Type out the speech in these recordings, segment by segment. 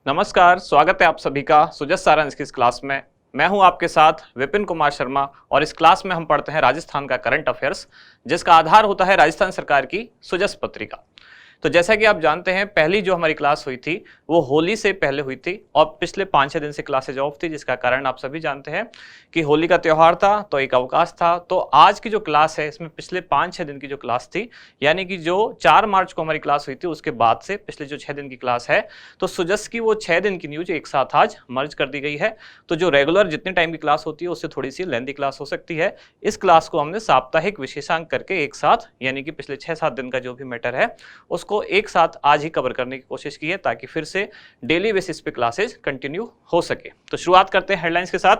नमस्कार, स्वागत है आप सभी का सुजस सारांश की इस क्लास में। मैं हूं आपके साथ विपिन कुमार शर्मा और इस क्लास में हम पढ़ते हैं राजस्थान का करंट अफेयर्स, जिसका आधार होता है राजस्थान सरकार की सुजस पत्रिका। तो जैसा कि आप जानते हैं, पहली जो हमारी क्लास हुई थी वो होली से पहले हुई थी और पिछले 5-6 दिन से क्लासेज ऑफ थी, जिसका कारण आप सभी जानते हैं कि होली का त्यौहार था तो एक अवकाश था। तो आज की जो क्लास है इसमें पिछले 5-6 दिन की जो क्लास थी, यानी कि जो 4 मार्च को हमारी क्लास हुई थी उसके बाद से पिछले जो 6 दिन की क्लास है, तो सुजस की वो 6 दिन की न्यूज एक साथ आज मर्ज कर दी गई है। तो जो रेगुलर जितने टाइम की क्लास होती है उससे थोड़ी सी लेंथी क्लास हो सकती है। इस क्लास को हमने साप्ताहिक विशेषांक करके एक साथ, यानी कि पिछले 6-7 दिन का जो भी मैटर है उसको एक साथ आज ही कवर करने की कोशिश की है, ताकि फिर से डेली बेसिस पे क्लासेस कंटिन्यू हो सके। तो शुरुआत करते हैं हेडलाइंस के साथ।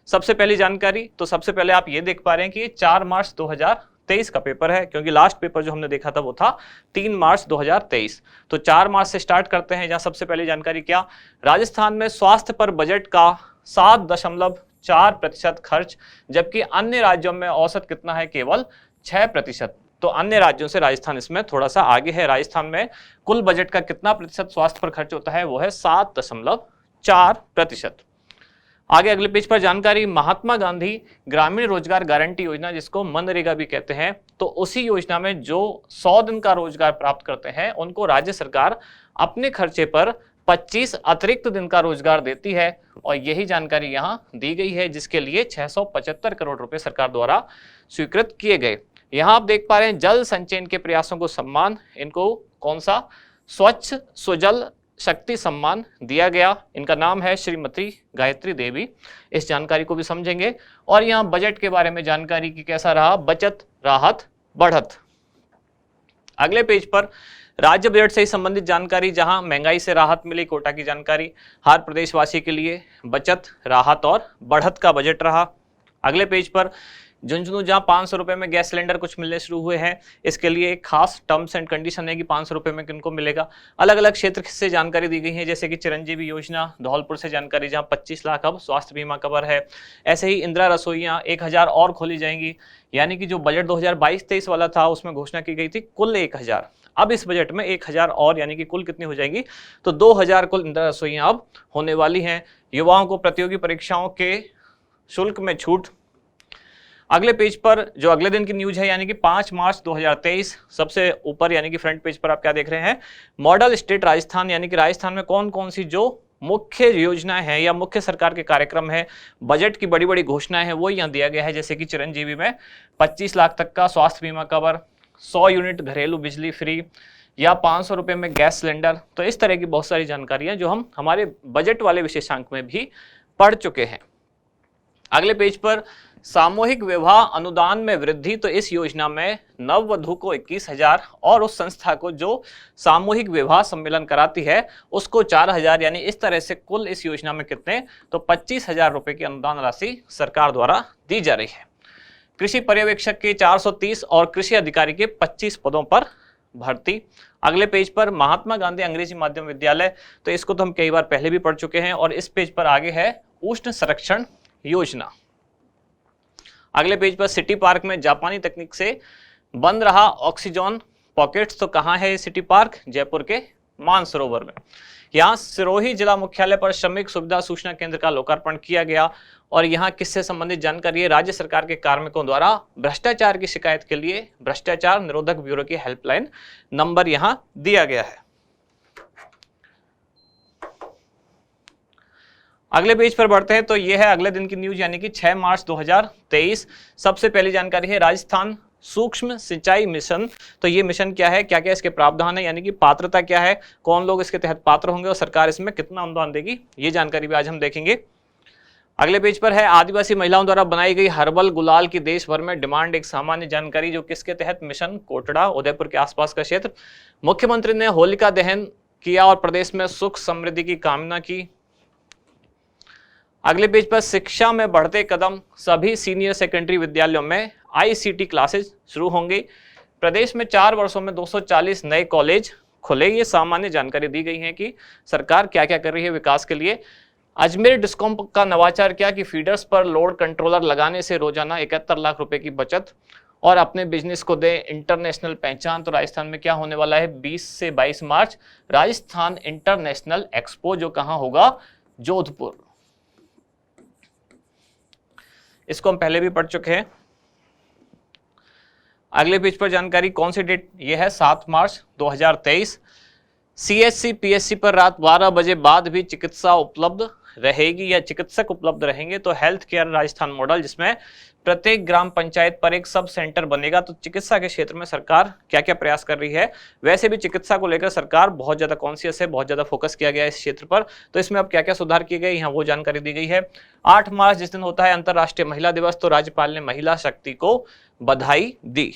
सबसे पहली जानकारी, तो सबसे पहले आप ये देख पा रहे हैं कि ये 4 मार्च 2023 का पेपर है, क्योंकि लास्ट पेपर जो हमने देखा था वो था 3 मार्च 2023। तो 4 मार्च से स्टार्ट करते हैं। जहां सबसे पहली जानकारी क्या, राजस्थान में स्वास्थ्य पर बजट का 7.4% खर्च, जबकि अन्य राज्यों में औसत कितना है, केवल 6%। तो अन्य राज्यों से राजस्थान इसमें थोड़ा सा आगे है। राजस्थान में कुल बजट का कितना प्रतिशत स्वास्थ्य पर खर्च होता है, वो है 7.4%। आगे अगले पेज पर जानकारी, महात्मा गांधी ग्रामीण रोजगार गारंटी योजना, जिसको मनरेगा भी कहते हैं, तो उसी योजना में जो 100 दिन का रोजगार प्राप्त करते हैं उनको राज्य सरकार अपने खर्चे पर 25 अतिरिक्त दिन का रोजगार देती है, और यही जानकारी यहां दी गई है, जिसके लिए 675 करोड़ रुपए सरकार द्वारा स्वीकृत किए गए। यहां आप देख पा रहे हैं जल संचयन के प्रयासों को सम्मान, इनको कौन सा, स्वच्छ सुजल शक्ति सम्मान दिया गया। इनका नाम है श्रीमती गायत्री देवी। इस जानकारी को भी समझेंगे। और यहाँ बजट के बारे में जानकारी की कैसा रहा, बचत राहत बढ़त। अगले पेज पर राज्य बजट से संबंधित जानकारी, जहां महंगाई से राहत मिली, कोटा की जानकारी, हर प्रदेशवासी के लिए बचत राहत और बढ़त का बजट रहा। अगले पेज पर झुंझुनू, जहां 500 रुपए में गैस सिलेंडर कुछ मिलने शुरू हुए हैं, इसके लिए एक खास टर्म्स एंड कंडीशन है कि 500 रुपए में किनको मिलेगा। अलग अलग क्षेत्र से जानकारी दी गई है, जैसे कि चिरंजीवी योजना धौलपुर से जानकारी, जहां 25 लाख अब स्वास्थ्य बीमा कवर है। ऐसे ही इंदिरा रसोइयां 1000 और खोली जाएंगी, यानी कि जो बजट 2022-23 वाला था उसमें घोषणा की गई थी कुल 1000, अब इस बजट में 1000 और, यानी कि कुल कितनी हो जाएंगी, तो 2000 कुल इंदिरा रसोइयां अब होने वाली हैं। युवाओं को प्रतियोगी परीक्षाओं के शुल्क में छूट। अगले पेज पर जो अगले दिन की न्यूज है, यानी कि 5 मार्च 2023, सबसे ऊपर यानी कि फ्रंट पेज पर आप क्या देख रहे हैं, मॉडल स्टेट राजस्थान, यानी कि राजस्थान में कौन कौन सी जो मुख्य योजनाएं हैं या मुख्य सरकार के कार्यक्रम है, बजट की बड़ी बड़ी घोषणाएं हैं, वो यहाँ दिया गया है। जैसे कि चिरंजीवी में 25 लाख तक का स्वास्थ्य बीमा कवर, 100 यूनिट घरेलू बिजली फ्री, या 500 रुपए में गैस सिलेंडर। तो इस तरह की बहुत सारी जानकारियां जो हम हमारे बजट वाले विशेषांक में भी पढ़ चुके हैं। अगले पेज पर सामूहिक विवाह अनुदान में वृद्धि, तो इस योजना में नववधु को 21,000 और उस संस्था को जो सामूहिक विवाह सम्मेलन कराती है उसको 4,000, यानी इस तरह से कुल इस योजना में कितने, तो 25,000 रुपए की अनुदान राशि सरकार द्वारा दी जा रही है। कृषि पर्यवेक्षक के 430 और कृषि अधिकारी के 25 पदों पर भर्ती। अगले पेज पर महात्मा गांधी अंग्रेजी माध्यम विद्यालय, तो इसको तो हम कई बार पहले भी पढ़ चुके हैं, और इस पेज पर आगे है उष्ण संरक्षण योजना। अगले पेज पर सिटी पार्क में जापानी तकनीक से बन रहा ऑक्सीजन पॉकेट्स, तो कहां है ये सिटी पार्क, जयपुर के मानसरोवर में। यहाँ सिरोही जिला मुख्यालय पर श्रमिक सुविधा सूचना केंद्र का लोकार्पण किया गया, और यहाँ किससे संबंधित जानकारी है, राज्य सरकार के कार्मिकों द्वारा भ्रष्टाचार की शिकायत के लिए भ्रष्टाचार निरोधक ब्यूरो की हेल्पलाइन नंबर यहाँ दिया गया है। अगले पेज पर बढ़ते हैं, तो यह है अगले दिन की न्यूज, यानी कि 6 मार्च 2023। सबसे पहली जानकारी है राजस्थान सूक्ष्म सिंचाई मिशन। तो ये मिशन क्या है, क्या क्या इसके प्रावधान है, यानी कि पात्रता क्या है, कौन लोग इसके तहत पात्र होंगे और सरकार इसमें कितना अनुदान देगी, ये जानकारी भी आज हम देखेंगे। अगले पेज पर है आदिवासी महिलाओं द्वारा बनाई गई हर्बल गुलाल की देश भर में डिमांड, एक सामान्य जानकारी, जो किसके तहत, मिशन कोटड़ा उदयपुर के आसपास का क्षेत्र। मुख्यमंत्री ने होलिका दहन किया और प्रदेश में सुख समृद्धि की कामना की। अगले पेज पर शिक्षा में बढ़ते कदम, सभी सीनियर सेकेंडरी विद्यालयों में आईसीटी क्लासेस शुरू होंगी। प्रदेश में 4 वर्षों में 240 नए कॉलेज खुले। ये सामान्य जानकारी दी गई है कि सरकार क्या क्या कर रही है विकास के लिए। अजमेर डिस्कॉम का नवाचार क्या कि फीडर्स पर लोड कंट्रोलर लगाने से रोजाना 71 लाख रुपए की बचत। और अपने बिजनेस को दे इंटरनेशनल पहचान। तो राजस्थान में क्या होने वाला है 20 से 22 मार्च राजस्थान इंटरनेशनल एक्सपो, जो कहां होगा, जोधपुर। इसको हम पहले भी पढ़ चुके हैं। अगले पेज पर जानकारी, कौन सी डेट, ये है 7 मार्च 2023। सीएससी पीएससी पर रात 12 बजे बाद भी चिकित्सा उपलब्ध रहेगी या चिकित्सक उपलब्ध रहेंगे। तो हेल्थ केयर राजस्थान मॉडल, जिसमें प्रत्येक ग्राम पंचायत पर एक सब सेंटर बनेगा। तो चिकित्सा के क्षेत्र में सरकार क्या क्या प्रयास कर रही है, वैसे भी चिकित्सा को लेकर सरकार बहुत ज्यादा कॉन्शियस है, बहुत ज्यादा फोकस किया गया है इस क्षेत्र पर। तो इसमें अब क्या क्या सुधार किए गए, यहाँ वो जानकारी दी गई है। 8 मार्च जिस दिन होता है अंतर्राष्ट्रीय महिला दिवस, तो राज्यपाल ने महिला शक्ति को बधाई दी।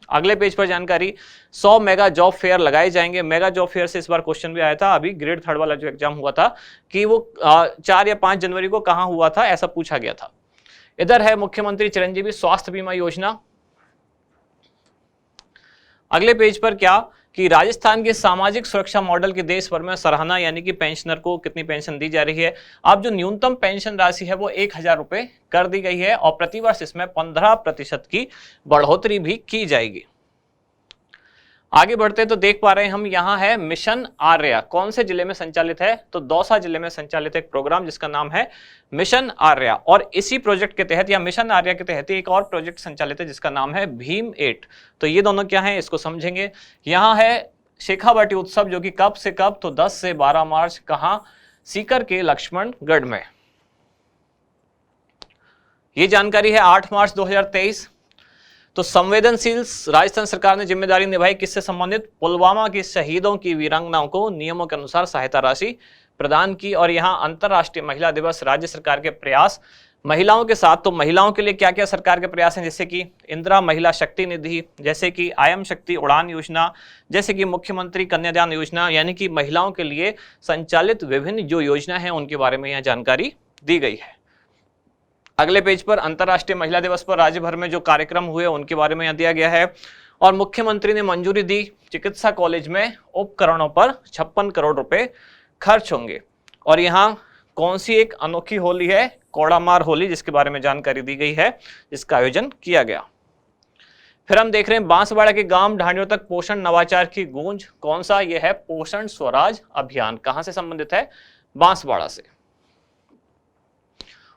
अगले पेज पर जानकारी, 100 मेगा जॉब फेयर लगाए जाएंगे। मेगा जॉब फेयर से इस बार क्वेश्चन भी आया था, अभी ग्रेड 3 वाला जो एग्जाम हुआ था कि वो 4 या 5 जनवरी को कहां हुआ था, ऐसा पूछा गया था। इधर है मुख्यमंत्री चिरंजीवी स्वास्थ्य बीमा योजना। अगले पेज पर क्या कि राजस्थान के सामाजिक सुरक्षा मॉडल की देश भर में सराहना, यानी कि पेंशनर को कितनी पेंशन दी जा रही है। अब जो न्यूनतम पेंशन राशि है वो 1000 रुपए कर दी गई है और प्रतिवर्ष इसमें 15% की बढ़ोतरी भी की जाएगी। आगे बढ़ते तो देख पा रहे हैं हम, यहाँ है मिशन आर्या, कौन से जिले में संचालित है, तो दौसा जिले में संचालित एक प्रोग्राम जिसका नाम है मिशन आर्या। और इसी प्रोजेक्ट के तहत या मिशन आर्या के तहत एक और प्रोजेक्ट संचालित है जिसका नाम है भीम 8। तो ये दोनों क्या है, इसको समझेंगे। यहाँ है शेखावाटी उत्सव, जो कि कब से कब, तो 10 से 12 मार्च, कहां, सीकर के लक्ष्मणगढ़ में। ये जानकारी है 8 मार्च 2023। तो संवेदनशील राजस्थान सरकार ने जिम्मेदारी निभाई, किससे संबंधित, पुलवामा के शहीदों की वीरांगनाओं को नियमों के अनुसार सहायता राशि प्रदान की। और यहाँ अंतर्राष्ट्रीय महिला दिवस, राज्य सरकार के प्रयास महिलाओं के साथ। तो महिलाओं के लिए क्या क्या सरकार के प्रयास हैं, जैसे कि इंदिरा महिला शक्ति निधि, जैसे कि आयम शक्ति उड़ान योजना, जैसे कि मुख्यमंत्री कन्यादान योजना, यानी कि महिलाओं के लिए संचालित विभिन्न जो योजना है उनके बारे में यहाँ जानकारी दी गई है। अगले पेज पर अंतर्राष्ट्रीय महिला दिवस पर राज्य भर में जो कार्यक्रम हुए उनके बारे में यहाँ दिया गया है। और मुख्यमंत्री ने मंजूरी दी, चिकित्सा कॉलेज में उपकरणों पर 56 करोड़ रुपए खर्च होंगे। और यहाँ कौन सी एक अनोखी होली है, कोड़ामार होली, जिसके बारे में जानकारी दी गई है, जिसका आयोजन किया गया। फिर हम देख रहे हैं बांसवाड़ा के गांव ढांडियों तक पोषण नवाचार की गूंज, कौन सा, यह है पोषण स्वराज अभियान। कहां से संबंधित है, बांसवाड़ा से।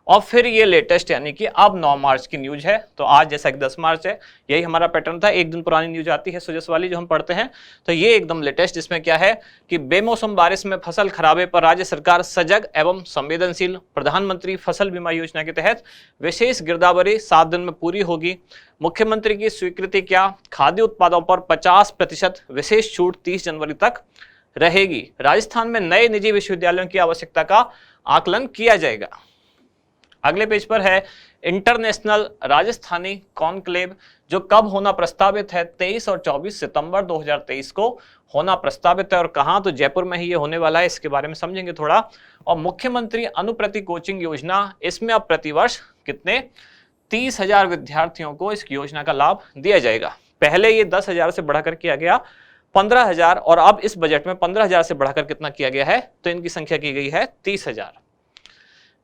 और फिर ये लेटेस्ट, यानी कि अब 9 मार्च की न्यूज है। तो आज जैसा कि 10 मार्च है, यही हमारा पैटर्न था, एक दिन पुरानी न्यूज आती है सुजस वाली जो हम पढ़ते हैं। तो ये एकदम लेटेस्ट, इसमें क्या है कि बेमौसम बारिश में फसल खराबे पर राज्य सरकार सजग एवं संवेदनशील। प्रधानमंत्री फसल बीमा योजना के तहत विशेष गिरदावरी 7 दिन में पूरी होगी। मुख्यमंत्री की स्वीकृति क्या, खाद्य उत्पादों पर 50% विशेष छूट 30 जनवरी तक रहेगी। राजस्थान में नए निजी विश्वविद्यालयों की आवश्यकता का आकलन किया जाएगा। अगले पेज पर है इंटरनेशनल राजस्थानी कॉन्क्लेव, जो कब होना प्रस्तावित है, 23 और 24 सितंबर 2023 को होना प्रस्तावित है। और कहां, तो जयपुर में ही ये होने वाला है, इसके बारे में समझेंगे थोड़ा। और मुख्यमंत्री अनुप्रति कोचिंग योजना, इसमें अब प्रतिवर्ष कितने, 30,000 विद्यार्थियों को इस योजना का लाभ दिया जाएगा। पहले ये 10,000 से बढ़ाकर किया गया 15,000 और अब इस बजट में 15,000 से बढ़ाकर कितना किया गया है, तो इनकी संख्या की गई है 30,000।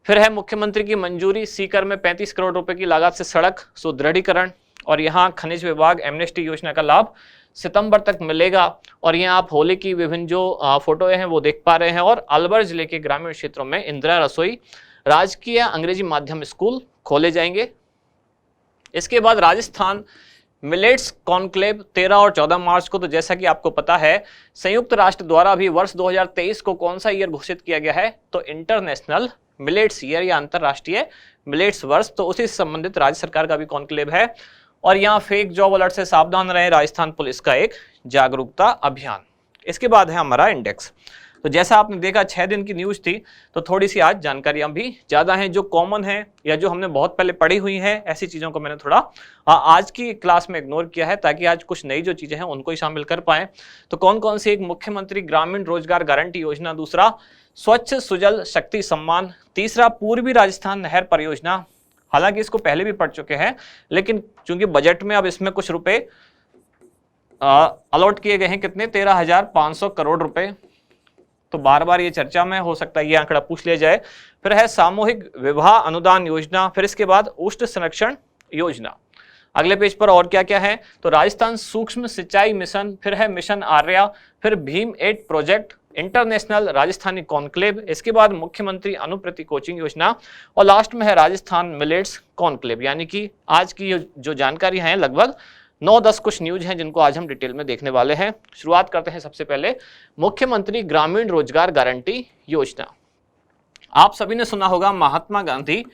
फिर है मुख्यमंत्री की मंजूरी, सीकर में 35 करोड़ रुपए की लागत से सड़क सुदृढ़ीकरण। और यहाँ खनिज विभाग एमनेस्टी योजना का लाभ सितंबर तक मिलेगा। और यहाँ आप होली की विभिन्न जो फोटो हैं वो देख पा रहे हैं। और अलवर जिले के ग्रामीण क्षेत्रों में इंदिरा रसोई राजकीय अंग्रेजी माध्यम स्कूल खोले जाएंगे। इसके बाद राजस्थान मिलेट्स कॉन्क्लेव 13 और 14 मार्च को। तो जैसा कि आपको पता है, संयुक्त राष्ट्र द्वारा भी वर्ष 2023 को कौन सा ईयर घोषित किया गया है, तो इंटरनेशनल मिलेट्स ईयर या अंतरराष्ट्रीय मिलेट्स वर्ष। तो उसी से संबंधित राज्य सरकार का भी कॉन्क्लेव है। और यहाँ फेक जॉब अलर्ट से सावधान रहे, राजस्थान पुलिस का एक जागरूकता अभियान। इसके बाद है हमारा इंडेक्स। तो जैसा आपने देखा 6 दिन की न्यूज थी, तो थोड़ी सी आज जानकारियां भी ज्यादा हैं, जो कॉमन है या जो हमने बहुत पहले पढ़ी हुई हैं, ऐसी चीजों को मैंने थोड़ा आज की क्लास में इग्नोर किया है, ताकि आज कुछ नई जो चीजें हैं उनको ही शामिल कर पाए। तो कौन कौन सी, एक मुख्यमंत्री ग्रामीण रोजगार गारंटी योजना, दूसरा स्वच्छ सुजल शक्ति सम्मान, तीसरा पूर्वी राजस्थान नहर परियोजना। हालांकि इसको पहले भी पढ़ चुके हैं, लेकिन चूंकि बजट में अब इसमें कुछ रुपए अलॉट किए गए हैं, कितने, 13,500 करोड़ रुपए। तो बार बार ये चर्चा में हो सकता है ये आंकड़ा पूछ लिया जाए। फिर है सामूहिक विवाह अनुदान योजना। फिर इसके बाद उष्ण संरक्षण योजना। अगले पेज पर और क्या क्या है, तो राजस्थान सूक्ष्म सिंचाई मिशन, फिर है मिशन आर्या, फिर Bhim 8 project, international Rajasthani conclave, इसके बाद मुख्यमंत्री अनुप्रति कोचिंग योजना, और लास्ट में है राजस्थान मिलेट्स कॉन्क्लेव। यानी कि आज की जो जानकारी है लगभग 9-10 कुछ न्यूज हैं जिनको आज हम डिटेल में देखने वाले हैं। शुरुआत करते हैं सबसे पहले मुख्यमंत्री ग्रामीण रोजगार गारंटी योजना। आप सभी ने सुना होगा महात्मा गांधी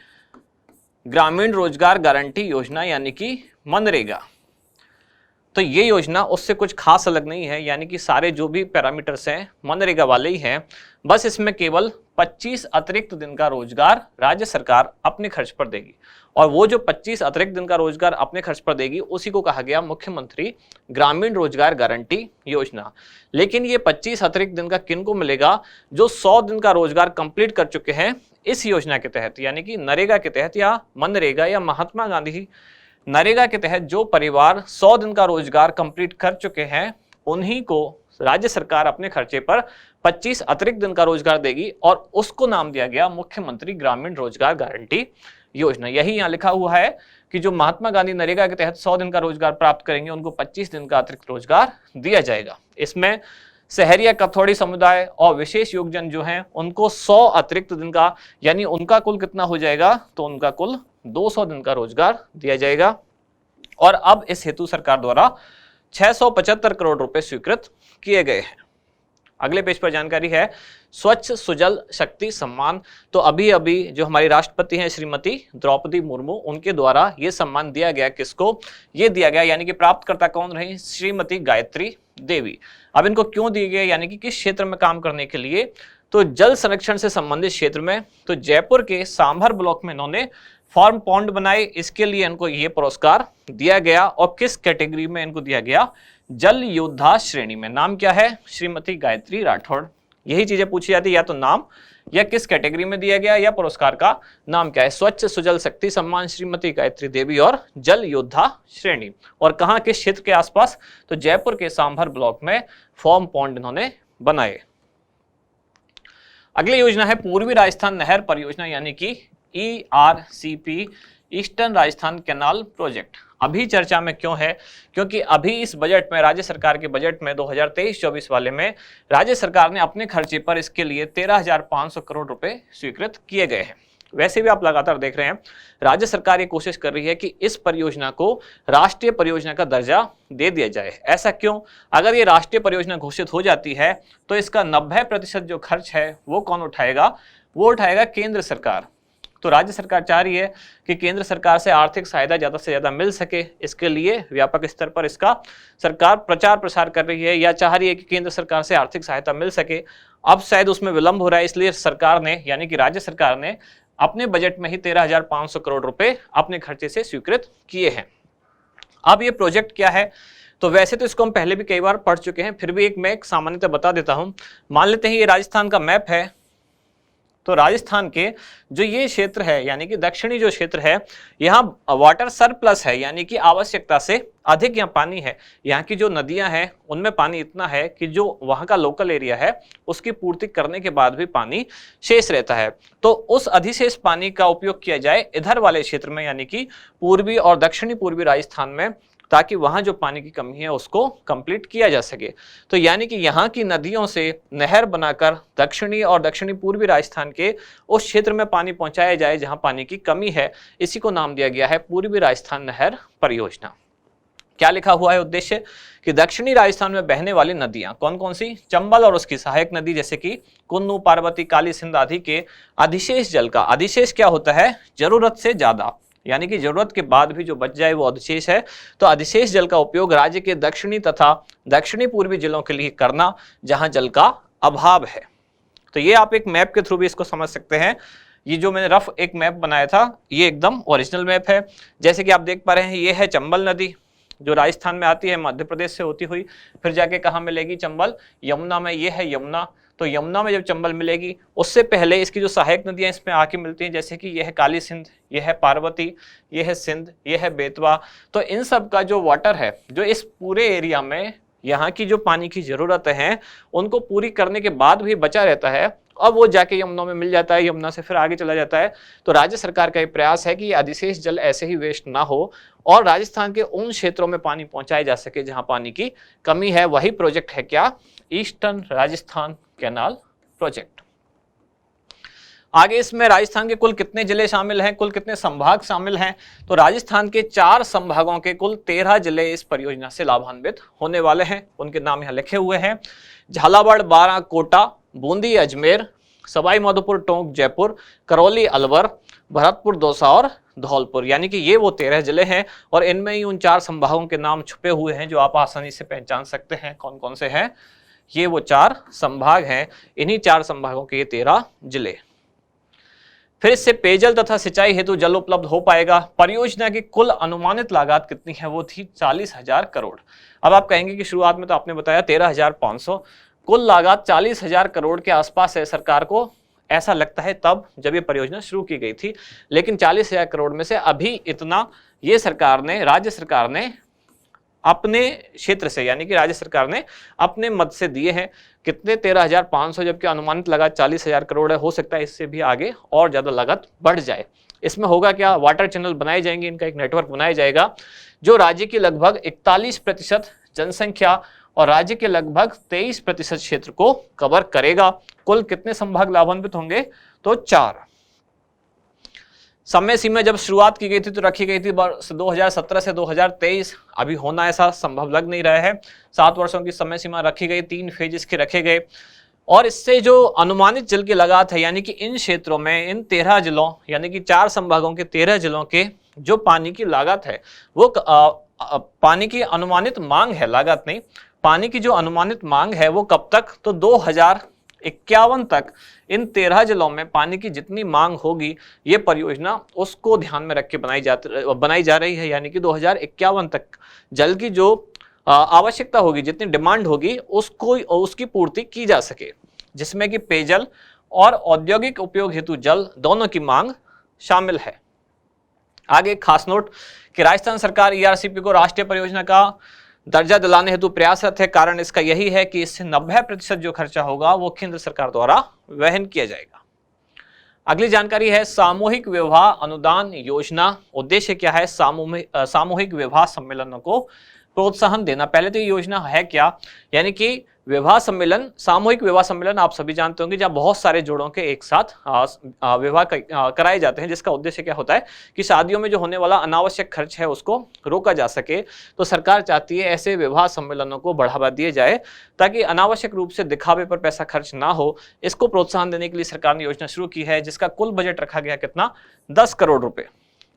ग्रामीण रोजगार गारंटी योजना यानी कि मनरेगा। तो ये योजना उससे कुछ खास अलग नहीं है, यानी कि सारे जो भी पैरामीटर्स हैं मनरेगा वाले ही हैं, बस इसमें केवल 25 अतिरिक्त दिन का रोजगार राज्य सरकार अपने खर्च पर देगी, और वो जो 25 अतिरिक्त दिन का रोजगार अपने खर्च पर देगी उसी को कहा गया मुख्यमंत्री ग्रामीण रोजगार गारंटी योजना। लेकिन ये 25 अतिरिक्त दिन का किनको मिलेगा, जो 100 दिन का रोजगार कंप्लीट कर चुके हैं इस योजना के तहत, यानी कि नरेगा के तहत या मनरेगा या महात्मा गांधी नरेगा के तहत जो परिवार 100 दिन का रोजगार कंप्लीट कर चुके हैं उन्हीं को राज्य सरकार अपने खर्चे पर 25 अतिरिक्त दिन का रोजगार देगी, और उसको नाम दिया गया मुख्यमंत्री ग्रामीण रोजगार गारंटी योजना। यही यहाँ लिखा हुआ है कि जो महात्मा गांधी नरेगा के तहत 100 दिन का रोजगार प्राप्त करेंगे उनको 25 दिन का अतिरिक्त रोजगार दिया जाएगा। इसमें शहरी या कथोड़ी समुदाय और विशेष योगजन जो हैं उनको 100 अतिरिक्त दिन का, यानी उनका कुल कितना हो जाएगा, तो उनका कुल 200 दिन का रोजगार दिया जाएगा। और अब इस हेतु सरकार द्वारा 675 करोड़ रुपए स्वीकृत किए गए हैं। अगले पेज पर जानकारी है स्वच्छ सुजल शक्ति सम्मान। तो अभी अभी जो हमारी राष्ट्रपति हैं श्रीमती द्रौपदी मुर्मू, उनके द्वारा ये सम्मान दिया गया। किसको ये दिया गया, यानी कि प्राप्तकर्ता कौन रही, श्रीमती गायत्री देवी। अब इनको क्यों दिए गए, यानी कि किस क्षेत्र में काम करने के लिए, तो जल संरक्षण से संबंधित क्षेत्र में। तो जयपुर के सांभर ब्लॉक में इन्होंने फार्म पॉन्ड बनाए, इसके लिए इनको ये पुरस्कार दिया गया। और किस कैटेगरी में इनको दिया गया, जल योद्धा श्रेणी में। नाम क्या है, श्रीमती गायत्री राठौड़। यही चीजें पूछी जाती है, या तो नाम या किस कैटेगरी में दिया गया या पुरस्कार का नाम क्या है। स्वच्छ सुजल शक्ति सम्मान श्रीमती गायत्री देवी और जल योद्धा श्रेणी, और कहां किस क्षेत्र के आसपास, तो जयपुर के सांभर ब्लॉक में फार्म पॉन्ड इन्होंने बनाए। अगली योजना है पूर्वी राजस्थान नहर परियोजना, यानी कि ERCP eastern Rajasthan canal project. अभी चर्चा में क्यों है, क्योंकि अभी इस बजट में, राज्य सरकार के बजट में 2023-24 वाले में राज्य सरकार ने अपने खर्चे पर इसके लिए 13,500 करोड़ रुपए स्वीकृत किए गए हैं। वैसे भी आप लगातार देख रहे हैं राज्य सरकार ये कोशिश कर रही है कि इस परियोजना को राष्ट्रीय परियोजना का दर्जा दे दिया जाए। ऐसा क्यों, अगर ये राष्ट्रीय परियोजना घोषित हो जाती है तो इसका 90% जो खर्च है वो कौन उठाएगा, वो उठाएगा केंद्र सरकार। तो राज्य सरकार चाह रही है कि केंद्र सरकार से आर्थिक सहायता ज्यादा से ज्यादा मिल सके, इसके लिए व्यापक स्तर पर इसका सरकार प्रचार प्रसार कर रही है, या चाह रही है कि केंद्र सरकार से आर्थिक सहायता मिल सके। अब शायद उसमें विलंब हो रहा है, इसलिए सरकार ने, यानी कि राज्य सरकार ने अपने बजट में ही 13,500 करोड़ रुपए अपने खर्चे से स्वीकृत किए हैं। अब ये प्रोजेक्ट क्या है, तो वैसे तो इसको हम पहले भी कई बार पढ़ चुके हैं, फिर भी मैं एक सामान्यतः बता देता हूं। मान लेते हैं ये राजस्थान का मैप है, तो राजस्थान के जो ये क्षेत्र है, यानी कि दक्षिणी जो क्षेत्र है, यहाँ वाटर सरप्लस है, यानी कि आवश्यकता से अधिक यहाँ पानी है। यहाँ की जो नदियां हैं उनमें पानी इतना है कि जो वहाँ का लोकल एरिया है उसकी पूर्ति करने के बाद भी पानी शेष रहता है। तो उस अधिशेष पानी का उपयोग किया जाए इधर वाले क्षेत्र में, यानी कि पूर्वी और दक्षिणी पूर्वी राजस्थान में, ताकि वहां जो पानी की कमी है उसको कंप्लीट किया जा सके। तो यानी कि यहाँ की नदियों से नहर बनाकर दक्षिणी और दक्षिणी पूर्वी राजस्थान के उस क्षेत्र में पानी पहुंचाया जाए जहां पानी की कमी है। इसी को नाम दिया गया है पूर्वी राजस्थान नहर परियोजना। क्या लिखा हुआ है उद्देश्य, कि दक्षिणी राजस्थान में बहने वाली नदियां कौन कौन सी, चंबल और उसकी सहायक नदी जैसे कि कुन्नू, पार्वती, काली सिंध आदि के अधिशेष जल का, अधिशेष क्या होता है, जरूरत से ज्यादा, यानी कि जरूरत के बाद भी जो बच जाए वो अधिशेष है। तो अधिशेष जल का उपयोग राज्य के दक्षिणी तथा दक्षिणी पूर्वी जिलों के लिए करना जहां जल का अभाव है। तो ये आप एक मैप के थ्रू भी इसको समझ सकते हैं। ये जो मैंने रफ एक मैप बनाया था ये एकदम ओरिजिनल मैप है। जैसे कि आप देख पा रहे हैं ये है चंबल नदी जो राजस्थान में आती है, मध्य प्रदेश से होती हुई फिर जाके कहाँ मिलेगी, चंबल यमुना में। ये है यमुना, तो यमुना में जब चंबल मिलेगी उससे पहले इसकी जो सहायक नदियां इसमें आके मिलती हैं, जैसे कि यह है काली सिंध, यह है पार्वती, यह है सिंध, यह है बेतवा। तो इन सब का जो वाटर है जो इस पूरे एरिया में यहाँ की जो पानी की जरूरत है उनको पूरी करने के बाद भी बचा रहता है अब वो जाके यमुना में मिल जाता है, यमुना से फिर आगे चला जाता है। तो राज्य सरकार का ये प्रयास है कि ये अधिशेष जल ऐसे ही वेस्ट ना हो और राजस्थान के उन क्षेत्रों में पानी पहुंचाया जा सके जहां पानी की कमी है। वही प्रोजेक्ट है क्या, ईस्टर्न राजस्थान कैनाल प्रोजेक्ट। आगे इसमें राजस्थान के कुल कितने जिले शामिल हैं, कुल कितने संभाग शामिल हैं, तो राजस्थान के 4 संभागों के कुल 13 जिले इस परियोजना से लाभान्वित होने वाले हैं। उनके नाम यहाँ लिखे हुए हैं, झालावाड़, बारां, कोटा, बूंदी, अजमेर, सवाई माधोपुर, टोंक, जयपुर, करौली, अलवर, भरतपुर, दौसा और धौलपुर। यानी कि ये वो 13 जिले हैं और इनमें ही उन 4 संभागों के नाम छुपे हुए हैं जो आप आसानी से पहचान सकते हैं कौन कौन से हैं। ये वो 4 संभाग हैं, इन्हीं 4 संभागों के ये 13 जिले। फिर इससे पेयजल तथा सिंचाई हेतु जल उपलब्ध हो पाएगा। परियोजना की कुल अनुमानित लागत कितनी है, वो थी 40,000 करोड़। अब आप कहेंगे कि शुरुआत में तो आपने बताया 13,500, कुल लागत 40,000 करोड़ के आसपास है। सरकार को ऐसा लगता है तब जब ये परियोजना शुरू की गई थी, लेकिन 40,000 करोड़ में से अभी इतना ये सरकार ने, राज्य सरकार ने अपने क्षेत्र से, यानी कि राज्य सरकार ने अपने मद से दिए हैं। कितने, 13,500, जबकि अनुमानित लागत 40,000 करोड़ है। हो सकता है इससे भी आगे और ज्यादा लागत बढ़ जाए। इसमें होगा क्या, वाटर चैनल बनाए जाएंगे, इनका एक नेटवर्क बनाया जाएगा जो राज्य की लगभग 41% जनसंख्या और राज्य के लगभग 23% क्षेत्र को कवर करेगा। कुल कितने संभाग लाभान्वित होंगे, तो 4। समय सीमा जब शुरुआत की गई थी तो रखी गई थी 2017 से 2023। अभी होना ऐसा संभव लग नहीं रहा है। 7 वर्षों की समय सीमा रखी गई, 3 फेजेस के रखे गए और इससे जो अनुमानित जल की लागत है, यानी कि इन क्षेत्रों में, इन 13 जिलों, यानी कि 4 संभागों के 13 जिलों के जो पानी की लागत है, वो पानी की अनुमानित मांग है, लागत नहीं, पानी की जो अनुमानित मांग है वो कब तक, तो 2051 तक इन 13 जिलों में पानी की जितनी मांग होगी, ये परियोजना उसको ध्यान में रख के बनाई जा रही है। यानी कि 2051 तक जल की जो आवश्यकता होगी, जितनी डिमांड होगी, उसकी पूर्ति की जा सके, जिसमें कि पेयजल और औद्योगिक उपयोग हेतु जल दोनों की मांग शामिल है। आगे खास नोट कि राजस्थान सरकार ERCP को राष्ट्रीय परियोजना का दर्जा दिलाने हेतु प्रयासरत है। कारण इसका यही है कि इससे 90% जो खर्चा होगा वो केंद्र सरकार द्वारा वहन किया जाएगा। अगली जानकारी है सामूहिक विवाह अनुदान योजना। उद्देश्य क्या है, सामूहिक विवाह सम्मेलनों को प्रोत्साहन देना। पहले तो ये योजना है क्या, यानी कि विवाह सम्मेलन, सामूहिक विवाह सम्मेलन आप सभी जानते होंगे, जहाँ बहुत सारे जोड़ों के एक साथ विवाह कराए जाते हैं, जिसका उद्देश्य क्या होता है कि शादियों में जो होने वाला अनावश्यक खर्च है उसको रोका जा सके। तो सरकार चाहती है ऐसे विवाह सम्मेलनों को बढ़ावा दिया जाए ताकि अनावश्यक रूप से दिखावे पर पैसा खर्च ना हो। इसको प्रोत्साहन देने के लिए सरकार ने योजना शुरू की है, जिसका कुल बजट रखा गया कितना, 10 करोड़ रुपए।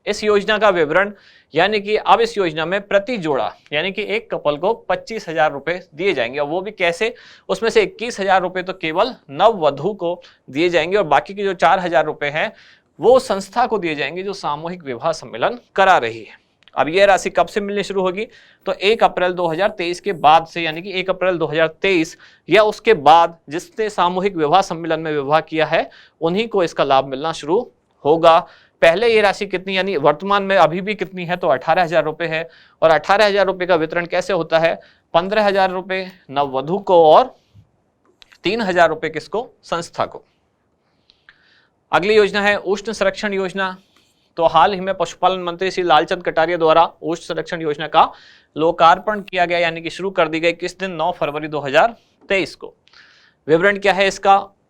इस योजना का विवरण, यानी कि अब इस योजना में प्रति जोड़ा, यानी कि एक कपल को 25,000 रुपए दिए जाएंगे। और वो भी कैसे, उसमें से 21,000 रुपए तो केवल नववधू को दिए जाएंगे और बाकी के जो 4,000 रुपए हैं वो संस्था को दिए जाएंगे जो सामूहिक विवाह सम्मेलन करा रही है। अब यह राशि कब से मिलनी शुरू होगी, तो 1 अप्रैल 2023 के बाद से, यानी कि 1 अप्रैल 2023 या उसके बाद जिसने सामूहिक विवाह सम्मेलन में विवाह किया है उन्हीं को इसका लाभ मिलना शुरू होगा। पहले ये राशि कितनी, यानी वर्तमान में अभी भी कितनी है, तो 18,000 रुपए है। और 18,000 रुपए का वितरण कैसे होता है, 15,000 रुपए नववधु को और 3,000 रुपए किसको, संस्था को। अगली योजना है उष्ण संरक्षण योजना। तो हाल ही में पशुपालन मंत्री श्री लालचंद कटारिया द्वारा उष्ण संरक्षण योजना का लोकार्पण किया गया, यानी कि शुरू कर दी गई। किस दिन, 9 फरवरी 2023 को। विवरण क्या है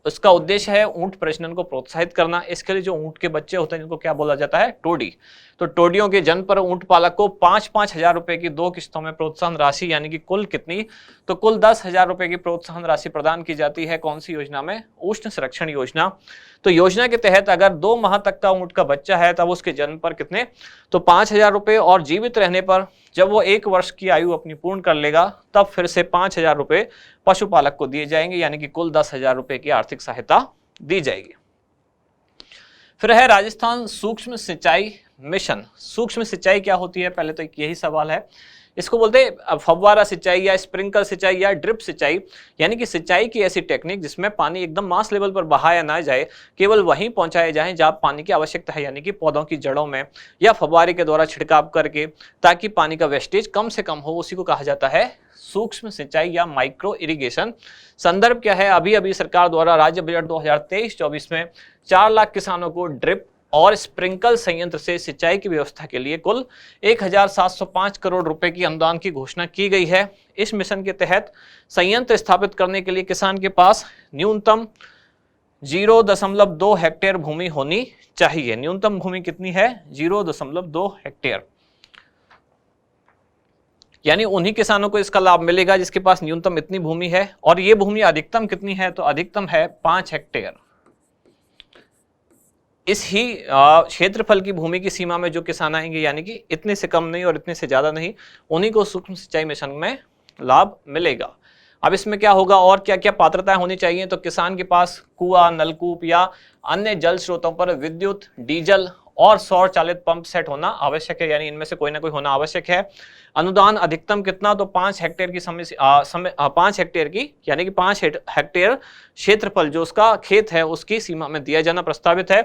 इसका उद्देश्य है ऊंट प्रजनन को प्रोत्साहित करना। इसके लिए जो ऊंट के बच्चे होते हैं जिनको क्या बोला जाता है, टोडी, तो टोडियों के जन्म पर ऊंट पालक को 5-5 हजार रुपए की 2 किस्तों में प्रोत्साहन राशि, यानी कि कुल कितनी, तो कुल 10,000 रुपए की प्रोत्साहन राशि प्रदान की जाती है। कौन सी योजना में, उष्ण संरक्षण योजना। तो योजना के तहत अगर 2 माह तक का ऊंट का बच्चा है तब उसके जन्म पर कितने, तो 5,000 रुपए, और जीवित रहने पर जब वो 1 वर्ष की आयु अपनी पूर्ण कर लेगा तब फिर से 5,000 रुपए पशुपालक को दिए जाएंगे, यानी कि कुल 10,000 रुपए की आर्थिक सहायता दी जाएगी। फिर है राजस्थान सूक्ष्म सिंचाई मिशन। सूक्ष्म सिंचाई क्या होती है, पहले तो यही सवाल है इसको बोलते हैं फव्वारा सिंचाई या स्प्रिंकल सिंचाई या ड्रिप सिंचाई, यानी कि सिंचाई की ऐसी टेक्निक जिसमें पानी एकदम मास लेवल पर बहाया ना जाए, केवल वहीं पहुंचाया जाए जहां पानी की आवश्यकता है, यानी कि पौधों की जड़ों में, या फव्वारे के द्वारा छिड़काव करके ताकि पानी का वेस्टेज कम से कम हो, उसी को कहा जाता है सूक्ष्म सिंचाई या माइक्रो इरिगेशन। संदर्भ क्या है, अभी अभी सरकार द्वारा राज्य बजट 2023-24 में 4 लाख किसानों को ड्रिप और स्प्रिंकल संयंत्र से सिंचाई की व्यवस्था के लिए कुल 1705 करोड़ रुपए की अनुदान की घोषणा की गई है। इस मिशन के तहत संयंत्र स्थापित करने के लिए किसान के पास न्यूनतम 0.2 हेक्टेयर भूमि होनी चाहिए। न्यूनतम भूमि कितनी है? 0.2 हेक्टेयर। यानी उन्हीं किसानों को इसका लाभ मिलेगा जिसके पास न्यूनतम इतनी भूमि है। और ये भूमि अधिकतम कितनी है? तो अधिकतम है 5 हेक्टेयर। इस ही क्षेत्रफल की भूमि की सीमा में जो किसान आएंगे, यानी कि इतने से कम नहीं और इतने से ज्यादा नहीं, उन्हीं को सूक्ष्म सिंचाई मिशन में लाभ मिलेगा। अब इसमें क्या होगा और क्या क्या पात्रताएं होनी चाहिए? तो किसान के पास कुआं, नलकूप या अन्य जल स्रोतों पर विद्युत, डीजल और सौर चालित पंप सेट होना आवश्यक है, यानी इनमें से कोई ना कोई होना आवश्यक है। अनुदान अधिकतम कितना? तो 5 हेक्टेयर की 5 हेक्टेयर की, यानी कि 5 हेक्टेयर क्षेत्रफल जो उसका खेत है उसकी सीमा में दिया जाना प्रस्तावित है।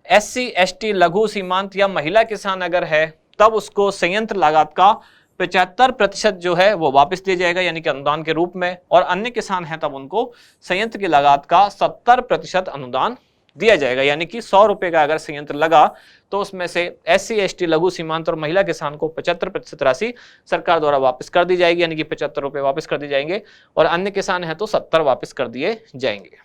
SC, ST, लघु सीमांत या महिला किसान अगर है तब उसको संयंत्र लागत का 75% जो है वो वापस दिया जाएगा, यानी कि अनुदान के रूप में। और अन्य किसान हैं तब उनको संयंत्र की लागत का 70% अनुदान दिया जाएगा, यानी कि 100 रुपए का अगर संयंत्र लगा तो उसमें से SC, ST, लघु सीमांत और महिला किसान को 75% राशि सरकार द्वारा वापस कर दी जाएगी, यानी कि 75 रुपए वापस कर दिए जाएंगे। और अन्य किसान हैं तो 70 वापस कर दिए जाएंगे।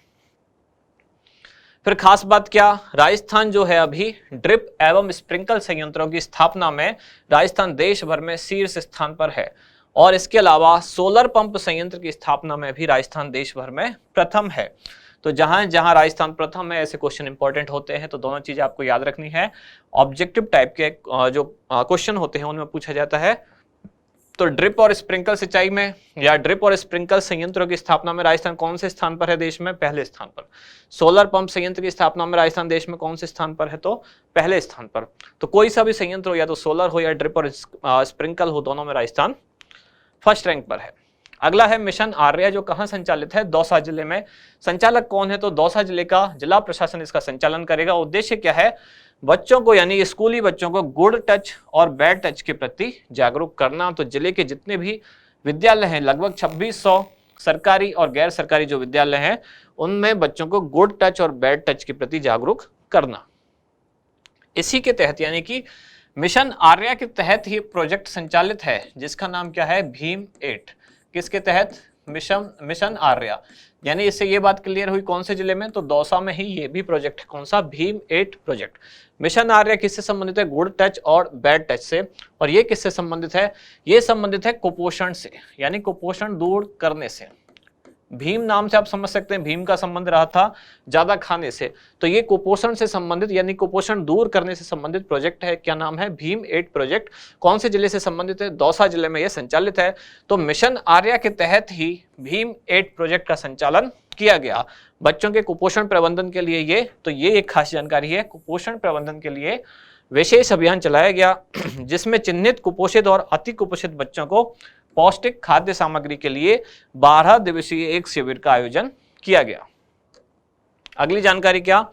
फिर खास बात क्या, राजस्थान जो है अभी ड्रिप एवं स्प्रिंकल संयंत्रों की स्थापना में राजस्थान देश भर में शीर्ष स्थान पर है। और इसके अलावा सोलर पंप संयंत्र की स्थापना में भी राजस्थान देश भर में प्रथम है। तो जहां जहां राजस्थान प्रथम है, ऐसे क्वेश्चन इंपॉर्टेंट होते हैं, तो दोनों चीजें आपको याद रखनी है। ऑब्जेक्टिव टाइप के जो क्वेश्चन होते हैं उनमें पूछा जाता है। तो ड्रिप और स्प्रिंकल सिंचाई में या ड्रिप और स्प्रिंकल संयंत्रों की स्थापना में राजस्थान कौन से स्थान पर है देश में? पहले स्थान पर। सोलर पंप संयंत्र की स्थापना में राजस्थान देश में कौन से स्थान पर है? तो पहले स्थान पर। तो कोई सा भी संयंत्र हो, या तो सोलर हो या ड्रिप और स्प्रिंकल हो, दोनों में राजस्थान फर्स्ट रैंक पर है। अगला है मिशन आर्या, जो कहां संचालित है? दौसा जिले में। संचालक कौन है? तो दौसा जिले का जिला प्रशासन इसका संचालन करेगा। उद्देश्य क्या है? बच्चों को, यानी स्कूली बच्चों को गुड टच और बैड टच के प्रति जागरूक करना। तो जिले के जितने भी विद्यालय हैं, लगभग 2600 सरकारी और गैर सरकारी जो विद्यालय हैं, उनमें बच्चों को गुड टच और बैड टच के प्रति जागरूक करना। इसी के तहत, यानी कि मिशन आर्या के तहत ही प्रोजेक्ट संचालित है जिसका नाम क्या है? भीम 8। किसके तहत? मिशन आर्या। यानी इससे ये बात क्लियर हुई कौन से जिले में? तो दौसा में ही ये भी प्रोजेक्ट है। कौन सा? भीम 8 प्रोजेक्ट। मिशन आर्या किससे संबंधित है? गुड टच और बैड टच से। और ये किससे संबंधित है? ये संबंधित है कुपोषण से, यानी कुपोषण दूर करने से। भीम नाम से आप समझ सकते हैं भीम का संबंध रहा था ज्यादा खाने से, तो ये कुपोषण से संबंधित, यानी कुपोषण दूर करने से संबंधित प्रोजेक्ट है। क्या नाम है? भीम 8 प्रोजेक्ट। कौन से जिले से संबंधित है? दौसा जिले में यह संचालित है। तो मिशन आर्या के तहत ही भीम 8 प्रोजेक्ट का संचालन किया गया बच्चों के कुपोषण प्रबंधन के लिए। ये एक खास जानकारी है। कुपोषण प्रबंधन के लिए विशेष अभियान चलाया गया जिसमें चिन्हित कुपोषित और अति कुपोषित बच्चों को पौष्टिक खाद्य सामग्री के लिए 12 दिवसीय एक शिविर का आयोजन किया गया। अगली जानकारी क्या?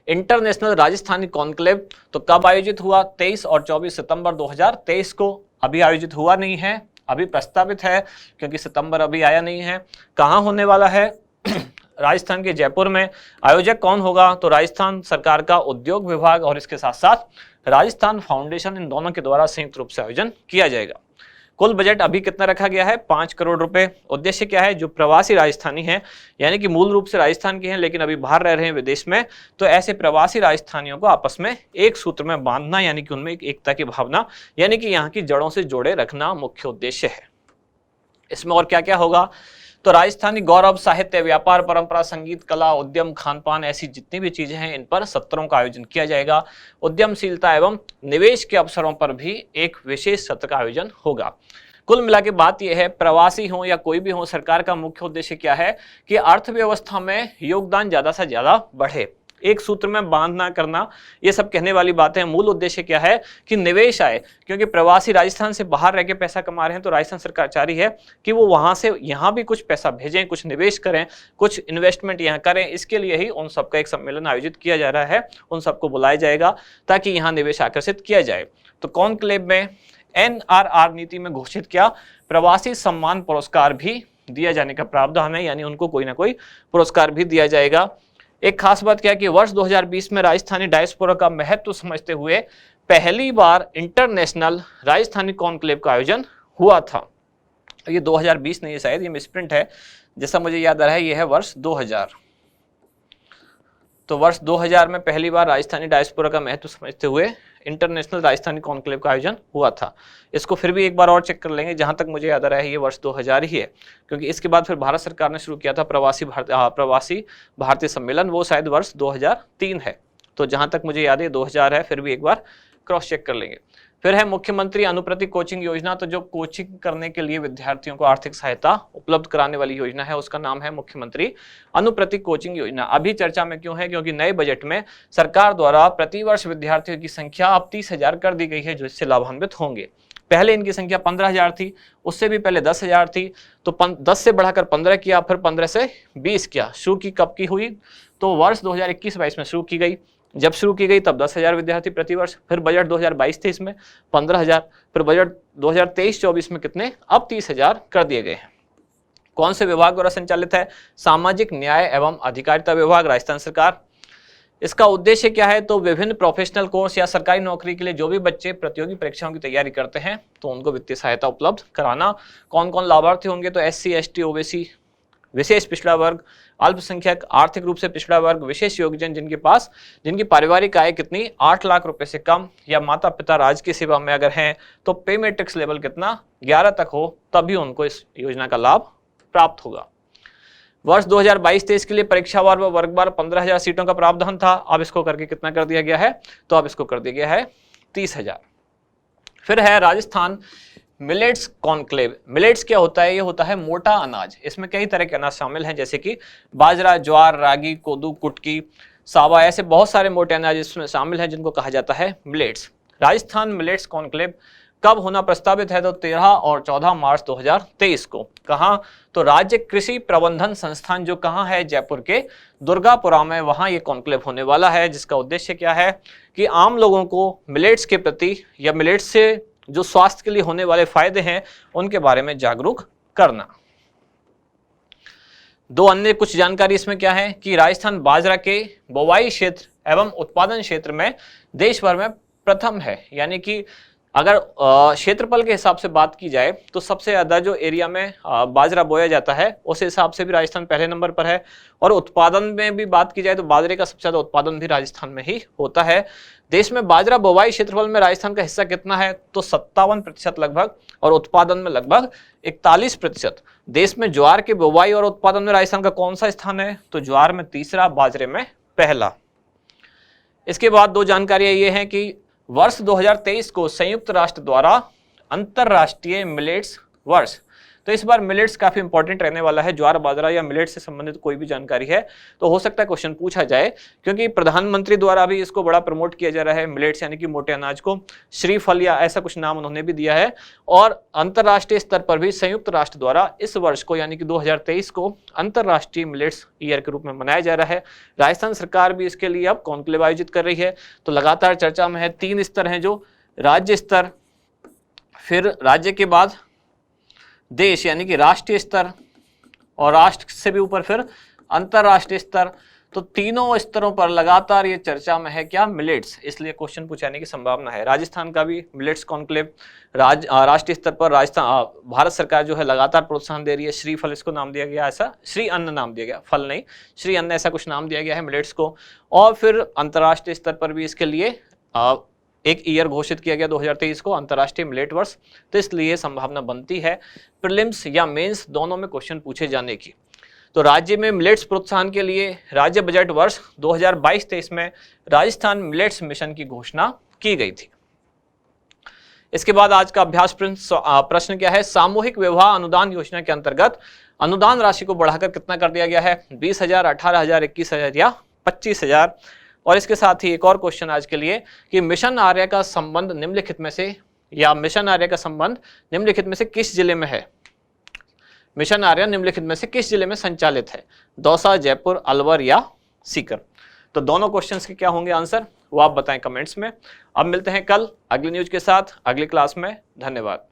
इंटरनेशनल राजस्थानी कॉन्क्लेव तो कब आयोजित हुआ? 23 और 24 सितंबर 2023 को। अभी आयोजित हुआ नहीं है, अभी प्रस्तावित है, क्योंकि सितंबर अभी आया नहीं है। कहाँ होने वाला है? राजस्थान के जयपुर में। आयोजक कौन होगा? तो राजस्थान सरकार का उद्योग विभाग और इसके साथ साथ राजस्थान फाउंडेशन, इन दोनों के द्वारा संयुक्त रूप से आयोजन किया जाएगा। कुल बजट अभी कितना रखा गया है? 5 करोड़ रुपए। उद्देश्य क्या है? जो प्रवासी राजस्थानी हैं, यानी कि मूल रूप से राजस्थान के हैं लेकिन अभी बाहर रह रहे हैं विदेश में, तो ऐसे प्रवासी राजस्थानियों को आपस में एक सूत्र में बांधना, यानी कि उनमें एक एकता की भावना, यानी कि यहाँ की जड़ों से जोड़े रखना मुख्य उद्देश्य है। इसमें और क्या क्या होगा? तो राजस्थानी गौरव, साहित्य, व्यापार, परंपरा, संगीत, कला, उद्यम, खान पान, ऐसी जितनी भी चीजें हैं, इन पर सत्रों का आयोजन किया जाएगा। उद्यमशीलता एवं निवेश के अवसरों पर भी एक विशेष सत्र का आयोजन होगा। कुल मिला के बात यह है, प्रवासी हो या कोई भी हो, सरकार का मुख्य उद्देश्य क्या है कि अर्थव्यवस्था में योगदान ज्यादा से ज्यादा बढ़े। एक सूत्र में बांध ना करना, ये सब कहने वाली बातें हैं। मूल उद्देश्य क्या है कि निवेश आए, क्योंकि प्रवासी राजस्थान से बाहर रह के पैसा कमा रहे हैं, तो राजस्थान सरकार चाह रही है कि वो वहां से यहाँ भी कुछ पैसा भेजें, कुछ निवेश करें, कुछ इन्वेस्टमेंट यहाँ करें। इसके लिए ही उन सबका एक सम्मेलन आयोजित किया जा रहा है, उन सबको बुलाया जाएगा ताकि यहाँ निवेश आकर्षित किया जाए। तो कॉन्क्लेव में एनआरआर नीति में घोषित किया प्रवासी सम्मान पुरस्कार भी दिया जाने का प्रावधान है, यानी उनको कोई ना कोई पुरस्कार भी दिया जाएगा। एक खास बात क्या है कि वर्ष 2020 में राजस्थानी डायस्पोरा का महत्व समझते हुए पहली बार इंटरनेशनल राजस्थानी कॉन्क्लेव का आयोजन हुआ था। ये 2020 नहीं है शायद, ये मिसप्रिंट है, जैसा मुझे याद आ रहा है ये है वर्ष 2000। तो वर्ष 2000 में पहली बार राजस्थानी डायस्पोरा का महत्व समझते हुए इंटरनेशनल राजस्थानी कॉन्क्लेव का आयोजन हुआ था। इसको फिर भी एक बार और चेक कर लेंगे, जहां तक मुझे याद आ रहा है ये वर्ष 2000 ही है, क्योंकि इसके बाद फिर भारत सरकार ने शुरू किया था प्रवासी भारतीय सम्मेलन, वो शायद वर्ष 2003 है। तो जहां तक मुझे याद है 2000 है, फिर भी एक बार क्रॉस चेक कर लेंगे। फिर है मुख्यमंत्री अनुप्रति कोचिंग योजना। तो जो कोचिंग करने के लिए विद्यार्थियों को आर्थिक सहायता उपलब्ध कराने वाली योजना है, उसका नाम है मुख्यमंत्री अनुप्रति कोचिंग योजना। अभी चर्चा में क्यों है? क्योंकि नए बजट में सरकार द्वारा प्रतिवर्ष विद्यार्थियों की संख्या अब 30,000 कर दी गई है जो इससे लाभान्वित होंगे। पहले इनकी संख्या 15,000 थी, उससे भी पहले 10,000 थी, तो 10 से बढ़ाकर 15 किया, फिर 15 से 20 किया। शुरू की कब की हुई? तो वर्ष 2021-22 में शुरू की गई। जब शुरू की गई तब 10,000 विद्यार्थी प्रतिवर्ष, फिर बजट 2022-23 में 15,000, फिर बजट 2023-24 में कितने? अब 30,000 कर दिए गए हैं। कौन से विभाग द्वारा संचालित है? सामाजिक न्याय एवं अधिकारिता विभाग, राजस्थान सरकार। इसका उद्देश्य क्या है? तो विभिन्न प्रोफेशनल कोर्स या सरकारी नौकरी के लिए जो भी बच्चे प्रतियोगी परीक्षाओं की तैयारी करते हैं तो उनको वित्तीय सहायता उपलब्ध कराना। कौन कौन लाभार्थी होंगे? तो SC, ST, OBC, विशेष पिछड़ा वर्ग, अल्पसंख्यक, आर्थिक रूप से पिछड़ा वर्ग, विशेष योग्यजन जिनकी पारिवारिक आय कितनी 8 लाख रुपए से कम, या माता पिता राजकीय सेवा में अगर हैं तो पे मैट्रिक्स लेवल कितना 11 तक हो, तभी उनको इस योजना का लाभ प्राप्त होगा। वर्ष 2022-23 के लिए परीक्षावार व वर्गवार 15,000 सीटों का प्रावधान था। अब इसको करके कितना कर दिया गया है? तो अब इसको कर दिया गया है 30,000। फिर है राजस्थान मिलेट्स कॉन्क्लेव। मिलेट्स क्या होता है? ये होता है मोटा अनाज। इसमें कई तरह के अनाज शामिल हैं, जैसे कि बाजरा, ज्वार, रागी, कोदू, कुटकी, सावा, ऐसे बहुत सारे मोटे अनाज इसमें शामिल हैं जिनको कहा जाता है मिलेट्स। राजस्थान मिलेट्स कॉन्क्लेव कब होना प्रस्तावित है? तो 13 और 14 मार्च 2023 को। कहाँ? तो राज्य कृषि प्रबंधन संस्थान जो कहाँ है? जयपुर के दुर्गापुरा में, वहाँ ये कॉन्क्लेव होने वाला है, जिसका उद्देश्य क्या है कि आम लोगों को मिलेट्स के प्रति या मिलेट्स से जो स्वास्थ्य के लिए होने वाले फायदे हैं उनके बारे में जागरूक करना। दो अन्य कुछ जानकारी इसमें क्या है कि राजस्थान बाजरा के बोवाई क्षेत्र एवं उत्पादन क्षेत्र में देश भर में प्रथम है। यानी कि अगर क्षेत्रफल के हिसाब से बात की जाए तो सबसे ज्यादा जो एरिया में बाजरा बोया जाता है उस हिसाब से भी राजस्थान पहले नंबर पर है। और उत्पादन में भी बात की जाए तो बाजरे का सबसे ज्यादा उत्पादन भी राजस्थान में ही होता है। देश में बाजरा बोवाई क्षेत्रफल में राजस्थान का हिस्सा कितना है? तो 57% लगभग, और उत्पादन में लगभग 41%। देश में ज्वार के बोवाई और उत्पादन में राजस्थान का कौन सा स्थान है? तो ज्वार में तीसरा, बाजरे में पहला। इसके बाद दो जानकारियां ये हैं कि वर्ष 2023 को संयुक्त राष्ट्र द्वारा अंतरराष्ट्रीय मिलेट्स वर्ष, तो इस बार मिलेट्स काफी इंपॉर्टेंट रहने वाला है। ज्वार, बाजरा या मिलेट्स से संबंधित कोई भी जानकारी है तो हो सकता है क्वेश्चन पूछा जाए, क्योंकि प्रधानमंत्री द्वारा भी इसको बड़ा प्रमोट किया जा रहा है। मिलेट्स यानी कि मोटे अनाज को श्रीफल या ऐसा कुछ नाम उन्होंने भी दिया है। और अंतरराष्ट्रीय स्तर पर भी संयुक्त राष्ट्र द्वारा इस वर्ष को यानी कि 2023 को अंतरराष्ट्रीय मिलेट्स ईयर के रूप में मनाया जा रहा है। राजस्थान सरकार भी इसके लिए अब कॉन्क्लेव आयोजित कर रही है। तो लगातार चर्चा में है। 3 स्तर हैं, जो राज्य स्तर, फिर राज्य के बाद देश यानी कि राष्ट्रीय स्तर, और राष्ट्र से भी ऊपर फिर अंतरराष्ट्रीय स्तर। तो तीनों स्तरों पर लगातार ये चर्चा में है क्या? मिलेट्स। इसलिए क्वेश्चन पूछाने की संभावना है। राजस्थान का भी मिलेट्स कॉन्क्लेव राष्ट्रीय स्तर पर राजस्थान भारत सरकार जो है लगातार प्रोत्साहन दे रही है। श्रीफल इसको नाम दिया गया, ऐसा श्री अन्न नाम दिया गया, फल नहीं, श्री अन्न ऐसा कुछ नाम दिया गया है मिलेट्स को। और फिर अंतर्राष्ट्रीय स्तर पर भी इसके लिए एक ईयर घोषित किया गया 2023 को, अंतर्राष्ट्रीय मिलेट वर्ष। तो इसलिए संभावना बनती है प्रीलिम्स या मेंस दोनों में क्वेश्चन पूछे जाने की। तो राज्य में मिलेट्स प्रोत्साहन के लिए राज्य बजट वर्ष 2022-23 में राजस्थान मिलेट्स मिशन की घोषणा की गई थी। इसके बाद आज का अभ्यास प्रश्न क्या है? सामूहिक विवाह अनुदान योजना के अंतर्गत अनुदान राशि को बढ़ाकर कितना कर दिया गया है? 20,000, 18,000, 21,000 या 25,000। और इसके साथ ही एक और क्वेश्चन आज के लिए कि मिशन आर्या का संबंध निम्नलिखित में से, या मिशन आर्या का संबंध निम्नलिखित में से किस जिले में है? मिशन आर्या निम्नलिखित में से किस जिले में संचालित है? दौसा, जयपुर, अलवर या सीकर? तो दोनों क्वेश्चंस के क्या होंगे आंसर, वो आप बताएं कमेंट्स में। अब मिलते हैं कल अगली न्यूज के साथ अगली क्लास में। धन्यवाद।